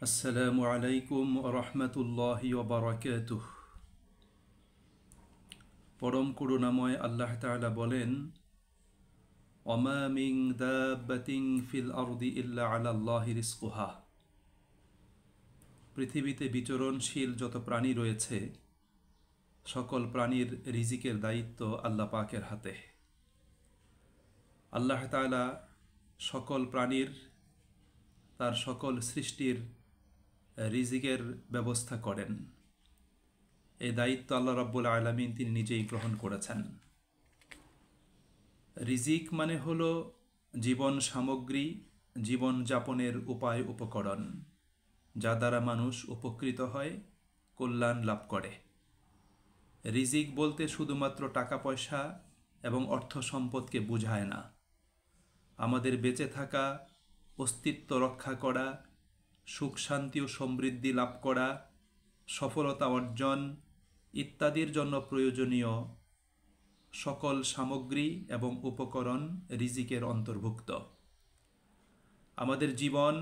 আসসালামু আলাইকুম রহমতুল্লাহি ওবারাকাতুহ। পরম করুণাময় আল্লাহ তাআলা বলেন, ওমা মিন দাব্বাতিন ফিল আরদি ইল্লা আলাল্লাহি রিজকুহা। পৃথিবীতে বিচরণশীল যত প্রাণী রয়েছে সকল প্রাণীর রিজিকের দায়িত্ব আল্লাহ পাকের হাতে। আল্লাহ তাআলা সকল প্রাণীর তার সকল সৃষ্টির রিজিকের ব্যবস্থা করেন। এই দায়িত্ব আল্লাহ রাব্বুল আলামিন তিনি নিজেই গ্রহণ করেছেন। রিজিক মানে হলো জীবন সামগ্রী, জীবন যাপনের উপায় উপকরণ, যা দ্বারা মানুষ উপকৃত হয়, কল্যাণ লাভ করে। রিজিক বলতে শুধুমাত্র টাকা পয়সা এবং অর্থ সম্পদকে বোঝায় না। আমাদের বেঁচে থাকা, অস্তিত্ব রক্ষা করা, সুখ শান্তি ও সমৃদ্ধি লাভ করা, সফলতা অর্জন ইত্যাদির জন্য প্রয়োজনীয় সকল সামগ্রী এবং উপকরণ রিজিকের অন্তর্ভুক্ত। আমাদের জীবন,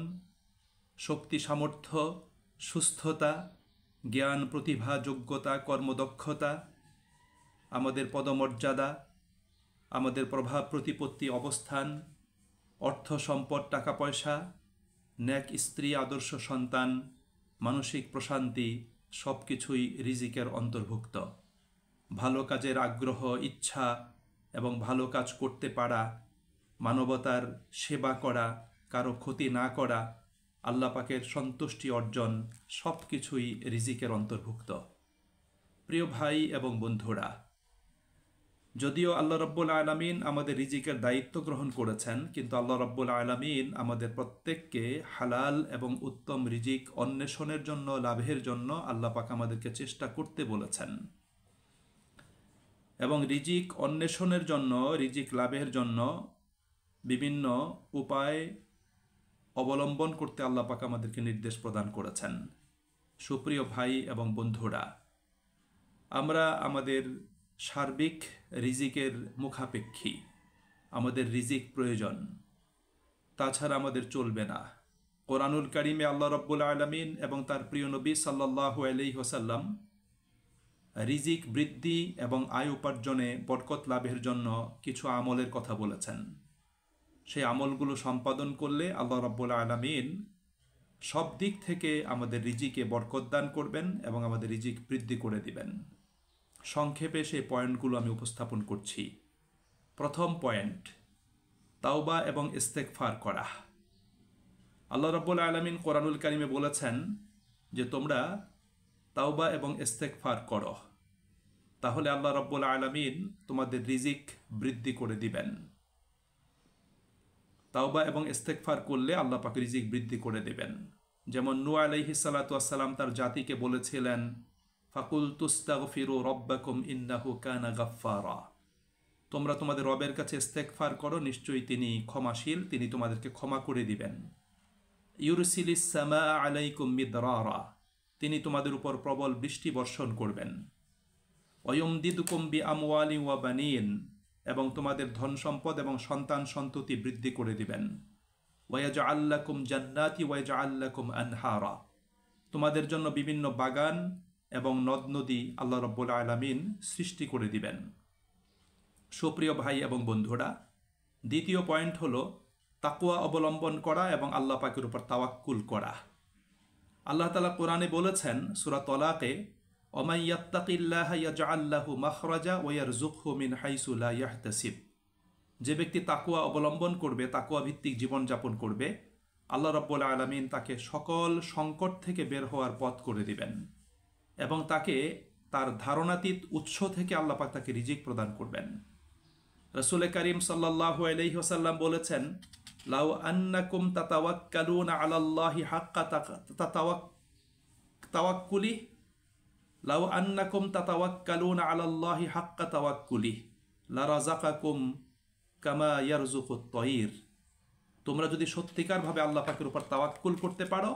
শক্তি সামর্থ্য, সুস্থতা, জ্ঞান প্রতিভা যোগ্যতা কর্মদক্ষতা, আমাদের পদমর্যাদা, আমাদের প্রভাব প্রতিপত্তি অবস্থান, অর্থ সম্পদ টাকা পয়সা, নেক স্ত্রী আদর্শ সন্তান, মানসিক প্রশান্তি সব কিছুই রিজিকের অন্তর্ভুক্ত। ভালো কাজের আগ্রহ, ইচ্ছা এবং ভালো কাজ করতে পারা, মানবতার সেবা করা, কারো ক্ষতি না করা, আল্লাহ পাকের সন্তুষ্টি অর্জন সব কিছুই রিজিকের অন্তর্ভুক্ত। প্রিয় ভাই এবং বন্ধুরা, যদিও আল্লাহ রাব্বুল আলামিন আমাদের রিজিকের দায়িত্ব গ্রহণ করেছেন, কিন্তু আল্লাহ রাব্বুল আলামিন আমাদের প্রত্যেককে হালাল এবং উত্তম রিজিক অন্বেষণের জন্য, লাভের জন্য আল্লাহ পাক আমাদেরকে চেষ্টা করতে বলেছেন। এবং রিজিক অন্বেষণের জন্য, রিজিক লাভের জন্য বিভিন্ন উপায় অবলম্বন করতে আল্লাহ পাক আমাদেরকে নির্দেশ প্রদান করেছেন। সুপ্রিয় ভাই এবং বন্ধুরা, আমরা আমাদের সার্বিক রিজিকের মুখাপেক্ষী। আমাদের রিজিক প্রয়োজন, তাছাড়া আমাদের চলবে না। কোরআনুল কারিমে আল্লাহ রাব্বুল আলামিন এবং তার প্রিয় নবী সাল্লাল্লাহু আলাইহি ওয়াসাল্লাম রিজিক বৃদ্ধি এবং আয় উপার্জনে বরকত লাভের জন্য কিছু আমলের কথা বলেছেন। সেই আমলগুলো সম্পাদন করলে আল্লাহ রাব্বুল আলামিন সব দিক থেকে আমাদের রিজিকে বরকত দান করবেন এবং আমাদের রিজিক বৃদ্ধি করে দিবেন। সংক্ষেপে সেই পয়েন্টগুলো আমি উপস্থাপন করছি। প্রথম পয়েন্ট, তাওবা এবং ইস্তেগফার করা। আল্লাহ রাব্বুল আলামিন কোরআনুল কারিমে বলেছেন যে তোমরা তাওবা এবং ইস্তেগফার করো, তাহলে আল্লাহ রাব্বুল আলামিন তোমাদের রিজিক বৃদ্ধি করে দিবেন। তাওবা এবং ইস্তেগফার করলে আল্লাহ পাক রিজিক বৃদ্ধি করে দিবেন। যেমন নূহ আলাইহিস সালাতু ওয়াস সালাম তার জাতিকে বলেছিলেন, ফাকুলতু ইস্তাগফিরু রাব্বাকুম ইন্নাহু কানা গাফফারা। তোমরা তোমাদের রবের কাছে ইস্তেগফার করো, নিশ্চয়ই তিনি ক্ষমাশীল, তিনি তোমাদেরকে ক্ষমা করে দিবেন। ইউরসিলিস সামাআ আলাইকুম মিদরারা, তিনি তোমাদের উপর প্রবল বৃষ্টি বর্ষণ করবেন। ওয়ায়ুমদিদুকুম বিআমওয়ালিন ওয়া বানিন, এবং তোমাদের ধন সম্পদ এবং সন্তান সন্ততি বৃদ্ধি করে দিবেন। ওয়ায়াজআল লাকুম জান্নাতি ওয়ায়াজআল লাকুম আনহারা, তোমাদের জন্য বিভিন্ন বাগান এবং নদ নদী আল্লাহ রাব্বুল আলামিন সৃষ্টি করে দিবেন। সুপ্রিয় ভাই এবং বন্ধুরা, দ্বিতীয় পয়েন্ট হলো তাকওয়া অবলম্বন করা এবং আল্লাহ পাকের উপর তাওয়াক্কুল করা। আল্লাহ তাআলা কোরআনে বলেছেন সূরা তলাকে, ওমাই ইয়াত্তাকিল্লাহা ইয়াজআল লাহু মাখরাজা ওয়া ইয়ারযুকহু মিন হাইসু লা ইয়াহতাসিব। যে ব্যক্তি তাকওয়া অবলম্বন করবে, তাকওয়া ভিত্তিক জীবনযাপন করবে, আল্লাহ রাব্বুল আলামিন তাকে সকল সংকট থেকে বের হওয়ার পথ করে দিবেন এবং তাকে তার ধারণাতীত উৎস থেকে আল্লাহ পাক তাকে রিজিক প্রদান করবেন। রাসূল করিম সাল্লাল্লাহু আলাইহি ওয়াসাল্লাম বলেছেন, লাউ আন্নাকুম তাতাওয়াক্কালুনা আলাল্লাহি হাক্কা তাওয়াক্কুলি লাউ আন্নাকুম তাতাওয়াক্কালুনা আলাল্লাহি হাক্কা তাওয়াক্কুলি লারাযাকাকুম কামা ইয়ারযুকুত তায়র। তোমরা যদি সত্যিকারভাবে আল্লাহ পাকের উপর তাওয়াক্কুল করতে পারো,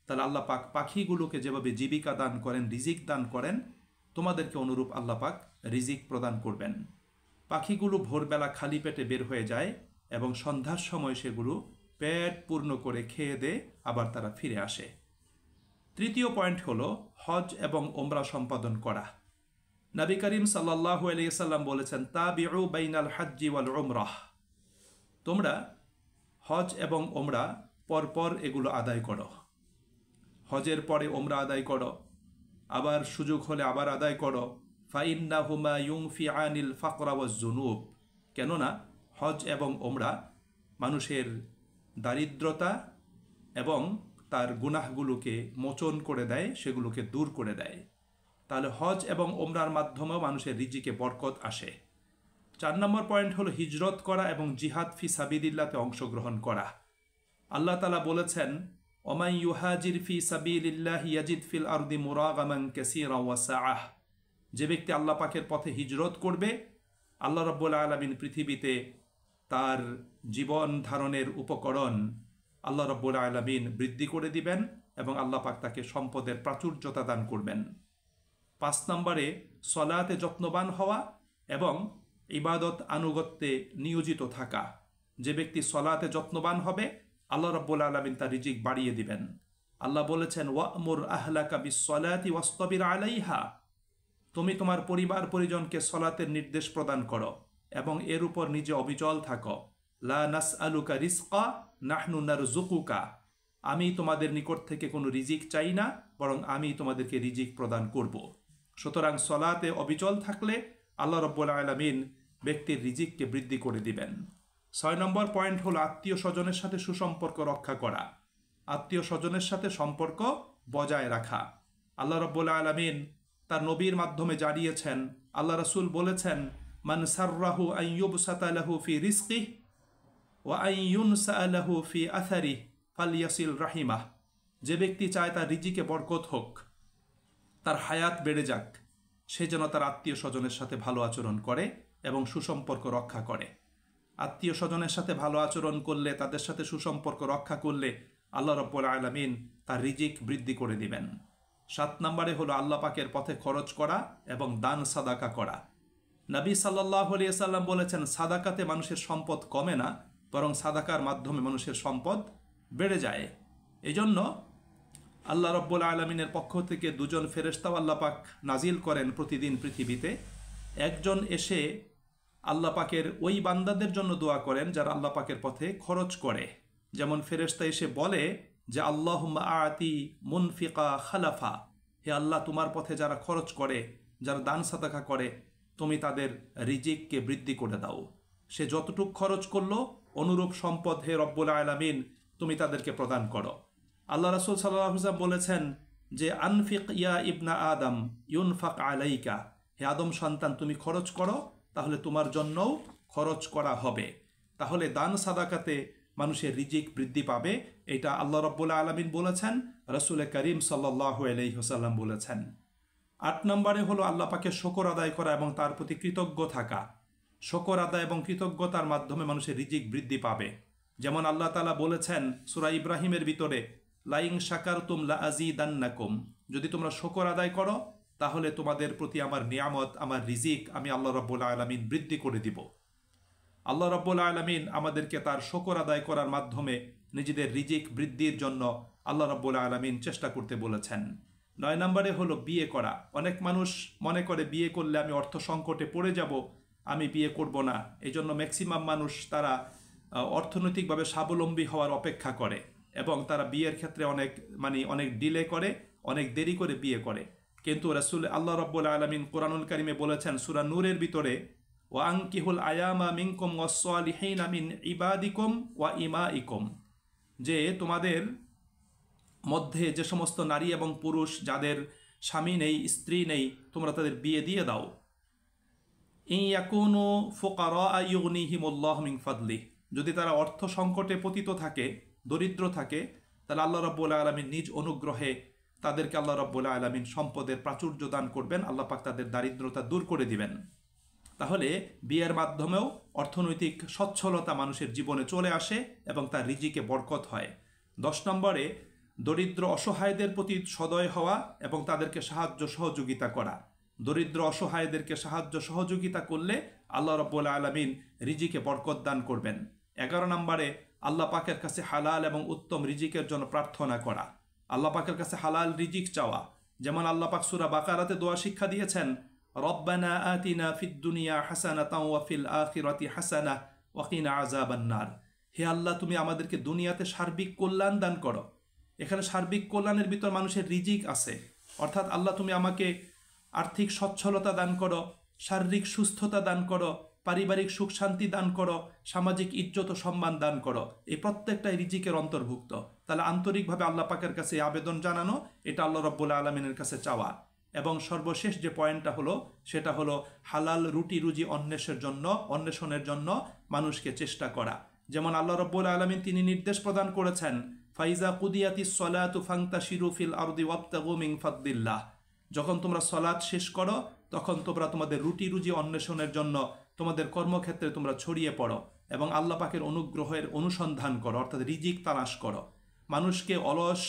তাহলে আল্লাহ পাক পাখিগুলোকে যেভাবে জীবিকা দান করেন, রিজিক দান করেন, তোমাদেরকে অনুরূপ আল্লাহ পাক রিজিক প্রদান করবেন। পাখিগুলো ভোরবেলা খালি পেটে বের হয়ে যায় এবং সন্ধ্যার সময় সেগুলো পেট পূর্ণ করে খেয়ে দিয়ে আবার তারা ফিরে আসে। তৃতীয় পয়েন্ট হলো হজ এবং ওমরা সম্পাদন করা। নবী করিম সাল্লাল্লাহু আলাইহি সাল্লাম বলেছেন, তাবিউ বাইনাল হাজ্জি ওয়াল উমরাহ, তোমরা হজ এবং ওমরা পরপর এগুলো আদায় করো। হজের পরে ওমরা আদায় করো, আবার সুযোগ হলে আবার আদায় করো। ফাইন্নাহুমা ইউনফিআনিল ফাকরা ওয়াজ জুনুব, কেননা হজ এবং ওমরা মানুষের দারিদ্রতা এবং তার গুনাহগুলোকে মোচন করে দেয়, সেগুলোকে দূর করে দেয়। তাহলে হজ এবং ওমরার মাধ্যমেও মানুষের রিজিকে বরকত আসে। 4 নম্বর পয়েন্ট হলো হিজরত করা এবং জিহাদ ফি সাবিলিল্লাহতে অংশগ্রহণ করা। আল্লাহ তাআলা বলেছেন, ওমাই ইউহাজির ফি সাবিলিল্লাহি ইয়াজিদ ফিল আরদি মুরাগামান কাসীরা ওয়া সাআহ, যে ব্যক্তি আল্লাহ পাকের পথে হিজরত করবে, আল্লাহ রাব্বুল আলামিন পৃথিবীতে তার জীবন ধারণের উপকরণ আল্লাহ রাব্বুল আলামিন বৃদ্ধি করে দিবেন এবং আল্লাহ পাক তাকে সম্পদের প্রাচুর্যতা দান করবেন। 5 নম্বরে সলাতে যত্নবান হওয়া এবং ইবাদত আনুগত্যে নিয়োজিত থাকা। যে ব্যক্তি সলাতে যত্নবান হবে, আল্লাহ রাব্বুল আলামিন তার রিজিক বাড়িয়ে দিবেন। আল্লাহ বলেছেন, ওয়া'মুর আহলাকা বিস-সলাতি ওয়াসতাবির আলাইহা, তুমি তোমার পরিবার পরিজনকে সলাতের নির্দেশ প্রদান করো এবং এর উপর নিজে অবিচল থাকো। লা নাসআলুকা রিজকা নাহনু নারযুকুকা, আমি তোমাদের নিকট থেকে কোনো রিজিক চাই না, বরং আমি তোমাদেরকে রিজিক প্রদান করব। সুতরাং সলাতে অবিচল থাকলে আল্লাহ রাব্বুল আলামিন ব্যক্তির রিজিককে বৃদ্ধি করে দিবেন। 6 নম্বর পয়েন্ট হলো আত্মীয় স্বজনের সাথে সুসম্পর্ক রক্ষা করা, আত্মীয় স্বজনের সাথে সম্পর্ক বজায় রাখা। আল্লাহ রাব্বুল আলামিন তার নবীর মাধ্যমে জানিয়েছেন, আল্লাহ রাসূল বলেছেন, মান সাররাহু আন ইউবসাতা লাহু ফি রিজকিহি ওয়া আন ইউনসা লাহু ফি আথারিহি ফালইয়াসিল রাহিমাহ, যে ব্যক্তি চায় তার রিজিকে বরকত হোক, তার হায়াত বেড়ে যাক, সে যেন তার আত্মীয় স্বজনের সাথে ভালো আচরণ করে এবং সুসম্পর্ক রক্ষা করে। আত্মীয় স্বজনের সাথে ভালো আচরণ করলে, তাদের সাথে সুসম্পর্ক রক্ষা করলে আল্লাহ রাব্বুল আলামিন তার রিজিক বৃদ্ধি করে দিবেন। 7 নম্বরে হলো আল্লাহ পাকের পথে খরচ করা এবং দান সাদাকা করা। নবী সাল্লাল্লাহু আলাইহি সাল্লাম বলেছেন, সাদাকাতে মানুষের সম্পদ কমে না, বরং সাদাকার মাধ্যমে মানুষের সম্পদ বেড়ে যায়। এজন্য আল্লাহ রাব্বুল আলামিনের পক্ষ থেকে 2 জন ফেরেশতাও আল্লাহ পাক নাজিল করেন প্রতিদিন পৃথিবীতে। একজন এসে আল্লাহ পাকের ওই বান্দাদের জন্য দোয়া করেন যারা আল্লাহ পাকের পথে খরচ করে। যেমন ফেরেশতা এসে বলে যে, আল্লাহুম্মা আতি মুনফিকা খালাফা, হে আল্লাহ, তোমার পথে যারা খরচ করে, যারা দান সাদাকা করে, তুমি তাদের রিজিককে বৃদ্ধি করে দাও। সে যতটুক খরচ করলো অনুরূপ সম্পদ হে রব্বুল আলামিন তুমি তাদেরকে প্রদান করো। আল্লাহ রাসূল সাল্লাল্লাহু আলাইহি ওয়াসাল্লাম বলেছেন যে, আনফিক ইয়া ইবনা আদম ইউনফাক আলাইকা, হে আদম সন্তান, তুমি খরচ করো, তাহলে তোমার জন্যও খরচ করা হবে। তাহলে দান সাদাকাতে মানুষের রিজিক বৃদ্ধি পাবে, এটা আল্লাহ রাব্বুল আলামিন বলেছেন, রাসূল করিম সাল্লাল্লাহু আলাইহি ওয়াসাল্লাম বলেছেন। 8 নম্বরে হলো আল্লাহ পাকের শুকর আদায় করা এবং তার প্রতি কৃতজ্ঞ থাকা। শুকর আদায় এবং কৃতজ্ঞতার মাধ্যমে মানুষের রিজিক বৃদ্ধি পাবে। যেমন আল্লাহ তাআলা বলেছেন সূরা ইব্রাহিমের ভিতরে, লাইন শাকারতুম লাআযীদান্নাকুম, যদি তোমরা শুকর আদায় করো তাহলে তোমাদের প্রতি আমার নিয়ামত, আমার রিজিক আমি আল্লাহ রাব্বুল আলামিন বৃদ্ধি করে দিব। আল্লাহ রাব্বুল আলামিন আমাদেরকে তার শুকর আদায় করার মাধ্যমে নিজেদের রিজিক বৃদ্ধির জন্য আল্লাহ রাব্বুল আলামিন চেষ্টা করতে বলেছেন। 9 নম্বরে হলো বিয়ে করা। অনেক মানুষ মনে করে বিয়ে করলে আমি অর্থ সংকটে পড়ে যাব, আমি বিয়ে করব না। এই জন্য ম্যাক্সিমাম মানুষ তারা অর্থনৈতিকভাবে স্বাবলম্বী হওয়ার অপেক্ষা করে এবং তারা বিয়ের ক্ষেত্রে অনেক ডিলে করে, অনেক দেরি করে বিয়ে করে। কিন্তু রাসূল আল্লাহ রাব্বুল আলামিন কোরআনুল কারিমে বলেছেন সূরা নূরের ভিতরে, ওয়া আনকিহুল আয়ামা মিনকুম ওয়াস-সালিহিনা মিন ইবাদিকুম ওয়া ইমাইকুম, যে তোমাদের মধ্যে যে সমস্ত নারী এবং পুরুষ যাদের স্বামী নেই, স্ত্রী নেই, তোমরা তাদের বিয়ে দিয়ে দাও। ইন ইয়াকুনু ফুকারা ইউগনিহিমুল্লাহু মিন ফাদলি, যদি তারা অর্থ সংকটে পতিত থাকে, দরিদ্র থাকে, তাহলে আল্লাহ রাব্বুল আলামিন নিজ অনুগ্রহে তাদেরকে আল্লাহ রাব্বুল আলামিন সম্পদের প্রাচুর্য দান করবেন, আল্লাহ পাক তাদের দারিদ্রতা দূর করে দিবেন। তাহলে বিয়ের মাধ্যমেও অর্থনৈতিক সচ্ছলতা মানুষের জীবনে চলে আসে এবং তার রিজিকে বরকত হয়। 10 নম্বরে দরিদ্র অসহায়দের প্রতি সদয় হওয়া এবং তাদেরকে সাহায্য সহযোগিতা করা। দরিদ্র অসহায়দেরকে সাহায্য সহযোগিতা করলে আল্লাহ রাব্বুল আলামিন রিজিকে বরকত দান করবেন। 11 নম্বরে আল্লাহ পাকের কাছে হালাল এবং উত্তম রিজিকের জন্য প্রার্থনা করা। আল্লাহ পাকের কাছে হালাল রিজিক চাওয়া। যেমন আল্লাহ পাক সূরা বাকারাতে দোয়া শিক্ষা দিয়েছেন, রব্বানা আতিনা ফিদ দুনিয়া হাসানাতাও ওয়া ফিল আখিরাতি হাসানাহ ওয়া কিনা আযাবান নার। হে আল্লাহ, তুমি আমাদেরকে দুনিয়াতে সার্বিক কল্যাণ দান করো। এখানে সার্বিক কল্যাণের ভিতর মানুষের রিজিক আছে, অর্থাৎ আল্লাহ তুমি আমাকে আর্থিক সচ্ছলতা দান করো, শারীরিক সুস্থতা দান করো, পারিবারিক সুখ শান্তি দান করো, সামাজিক ইজ্জত ও সম্মান দান করো। এই প্রত্যেকটাই রিজিকের অন্তর্ভুক্ত। তাহলে আন্তরিকভাবে আল্লাহ পাকের কাছে আবেদন জানানো, এটা আল্লাহ রাব্বুল আলামিনের কাছে চাওয়া। এবং সর্বশেষ যে পয়েন্টটা হলো, সেটা হলো হালাল রুটি রুজি অন্বেষণের জন্য মানুষকে চেষ্টা করা। যেমন আল্লাহ রাব্বুল আলামিন তিনি নির্দেশ প্রদান করেছেন, ফাইজা কুদিয়াতিস সলাতু ফান্তাশিরু ফিল আরদি ওয়াবতাগু মিন ফাদলিল্লাহ। যখন তোমরা সলাৎ শেষ করো, তখন তোমরা তোমাদের রুটি রুজি অন্বেষণের জন্য তোমাদের কর্মক্ষেত্রে তোমরা ছড়িয়ে পড়ো এবং আল্লাহ পাকের অনুগ্রহের অনুসন্ধান করো, অর্থাৎ রিজিক তালাশ করো। মানুষকে অলস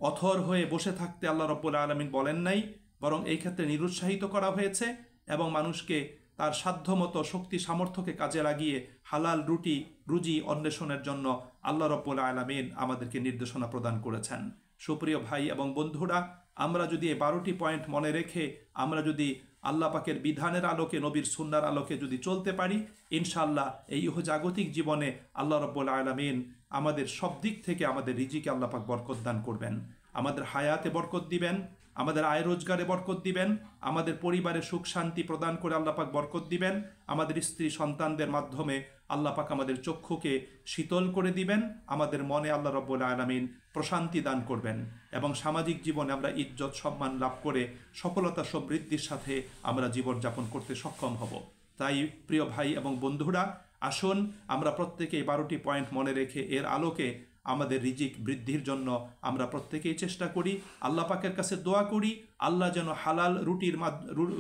অথর হয়ে বসে থাকতে আল্লাহ রাব্বুল আলামিন বলেন নাই, বরং এই ক্ষেত্রে নিরুৎসাহিত করা হয়েছে এবং মানুষকে তার সাধ্যমতো শক্তি সামর্থ্যকে কাজে লাগিয়ে হালাল রুটি রুজি অন্বেষণের জন্য আল্লাহ রাব্বুল আলামিন আমাদেরকে নির্দেশনা প্রদান করেছেন। সুপ্রিয় ভাই এবং বন্ধুরা, আমরা যদি এই 12টি পয়েন্ট মনে রেখে আমরা যদি আল্লাহ পাকের বিধানের আলোকে, নবীর সুন্নাহর আলোকে যদি চলতে পারি, ইনশাআল্লাহ এই ইহজাগতিক জীবনে আল্লাহ রাব্বুল আলামিন আমাদের সব দিক থেকে আমাদের রিজিকে আল্লাহ পাক বরকত দান করবেন, আমাদের হায়াতে বরকত দিবেন, আমাদের আয় রোজগারে বরকত দিবেন, আমাদের পরিবারে সুখ শান্তি প্রদান করে আল্লাহ পাক বরকত দিবেন, আমাদের স্ত্রী সন্তানদের মাধ্যমে আল্লাহ পাক আমাদের চক্ষুকে শীতল করে দিবেন, আমাদের মনে আল্লাহ রাব্বুল আলামিন প্রশান্তি দান করবেন এবং সামাজিক জীবনে আমরা ইজ্জত সম্মান লাভ করে সফলতা সমৃদ্ধির সাথে আমরা জীবনযাপন করতে সক্ষম হব। তাই প্রিয় ভাই এবং বন্ধুরা, আসুন আমরা প্রত্যেকে 12টি পয়েন্ট মনে রেখে এর আলোকে আমাদের রিজিক বৃদ্ধির জন্য আমরা প্রত্যেকেই চেষ্টা করি, আল্লাহ পাকের কাছে দোয়া করি, আল্লাহ যেন হালাল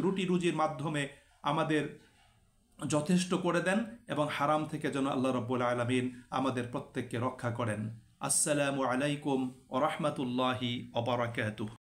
রুটি রুজির মাধ্যমে আমাদের যথেষ্ট করে দেন এবং হারাম থেকে যেন আল্লাহ রাব্বুল আলামিন আমাদের প্রত্যেককে রক্ষা করেন। আসসালামু আলাইকুম ওয়া রাহমাতুল্লাহি ওয়া বারাকাতুহু।